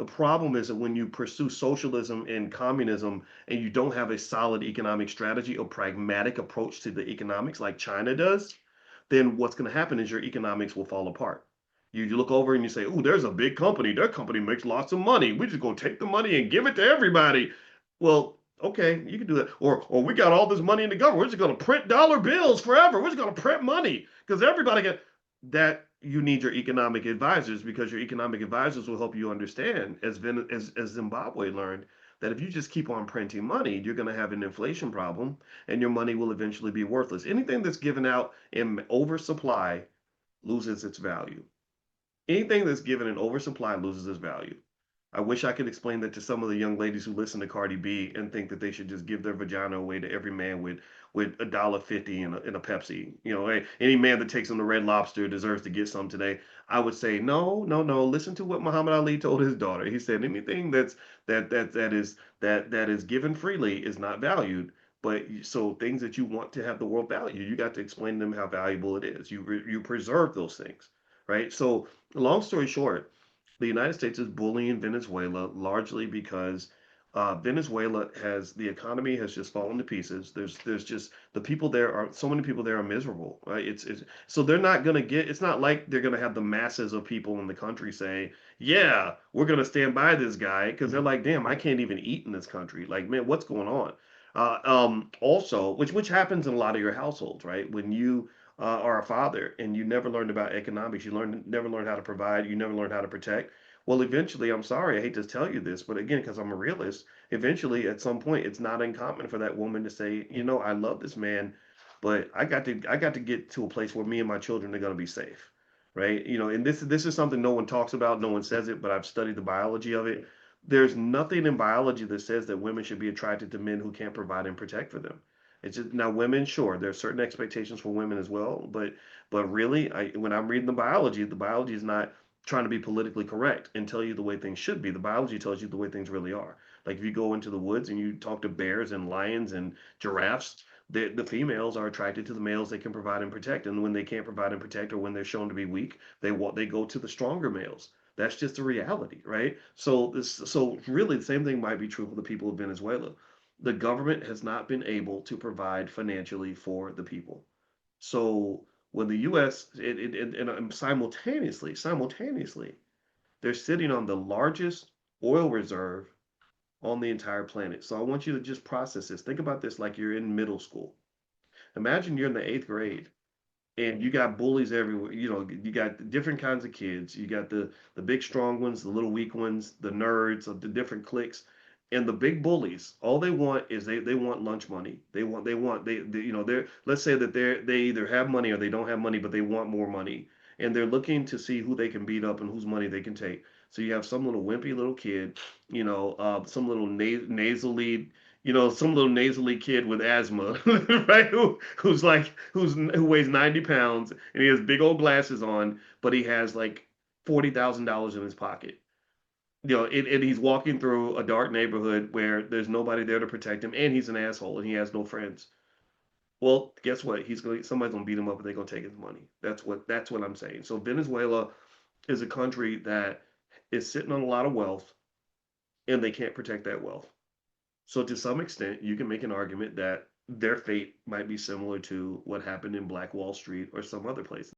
problem is that when you pursue socialism and communism and you don't have a solid economic strategy or pragmatic approach to the economics like China does, then what's going to happen is your economics will fall apart. You look over and you say, "Oh, there's a big company. Their company makes lots of money. We're just going to take the money and give it to everybody." Well, okay, you can do that. Or we got all this money in the government. We're just going to print dollar bills forever. We're just going to print money because everybody get that. You need your economic advisors because your economic advisors will help you understand, as Zimbabwe learned, that if you just keep on printing money, you're going to have an inflation problem and your money will eventually be worthless. Anything that's given out in oversupply loses its value. Anything that's given in oversupply loses its value. I wish I could explain that to some of the young ladies who listen to Cardi B and think that they should just give their vagina away to every man with $1.50 in a Pepsi. You know, hey, any man that takes on the Red Lobster deserves to get some today. I would say no, no, no. Listen to what Muhammad Ali told his daughter. He said anything that is given freely is not valued. But so things that you want to have the world value, you got to explain to them how valuable it is. You preserve those things, right? So long story short, the United States is bullying Venezuela largely because Venezuela has the economy has just fallen to pieces. There's just the people there are so many people there are miserable, right? It's so they're not gonna get. It's not like they're gonna have the masses of people in the country say, "Yeah, we're gonna stand by this guy," because they're like, "Damn, I can't even eat in this country. Like, man, what's going on?" Also, which happens in a lot of your households, right? When you are a father and you never learned about economics, never learned how to provide, you never learned how to protect. Well, eventually, I'm sorry, I hate to tell you this, but again, because I'm a realist, eventually, at some point, it's not uncommon for that woman to say, you know, I love this man, but I got to get to a place where me and my children are going to be safe, right? You know, and this is something no one talks about, no one says it, but I've studied the biology of it. There's nothing in biology that says that women should be attracted to men who can't provide and protect for them. It's just now women, sure, there are certain expectations for women as well, but really, when I'm reading the biology is not trying to be politically correct and tell you the way things should be. The biology tells you the way things really are. Like if you go into the woods and you talk to bears and lions and giraffes, the females are attracted to the males they can provide and protect. And when they can't provide and protect, or when they're shown to be weak, they go to the stronger males. That's just the reality, right? So really the same thing might be true for the people of Venezuela. The government has not been able to provide financially for the people. So when the U.S. And simultaneously, they're sitting on the largest oil reserve on the entire planet. So I want you to just process this. Think about this like you're in middle school. Imagine you're in the eighth grade and you got bullies everywhere. You know, you got different kinds of kids. You got the big strong ones, the little weak ones, the nerds of the different cliques, and the big bullies. All they want is they want lunch money. They you know they're let's say that they either have money or they don't have money, but they want more money, and they're looking to see who they can beat up and whose money they can take. So you have some little wimpy little kid, you know, some little nasally some little nasally kid with asthma, right? Who weighs 90 pounds and he has big old glasses on, but he has like $40,000 in his pocket. You know, and he's walking through a dark neighborhood where there's nobody there to protect him, and he's an asshole and he has no friends. Well, guess what? Somebody's gonna beat him up and they're gonna take his money. That's what I'm saying. So Venezuela is a country that is sitting on a lot of wealth and they can't protect that wealth. So to some extent, you can make an argument that their fate might be similar to what happened in Black Wall Street or some other place.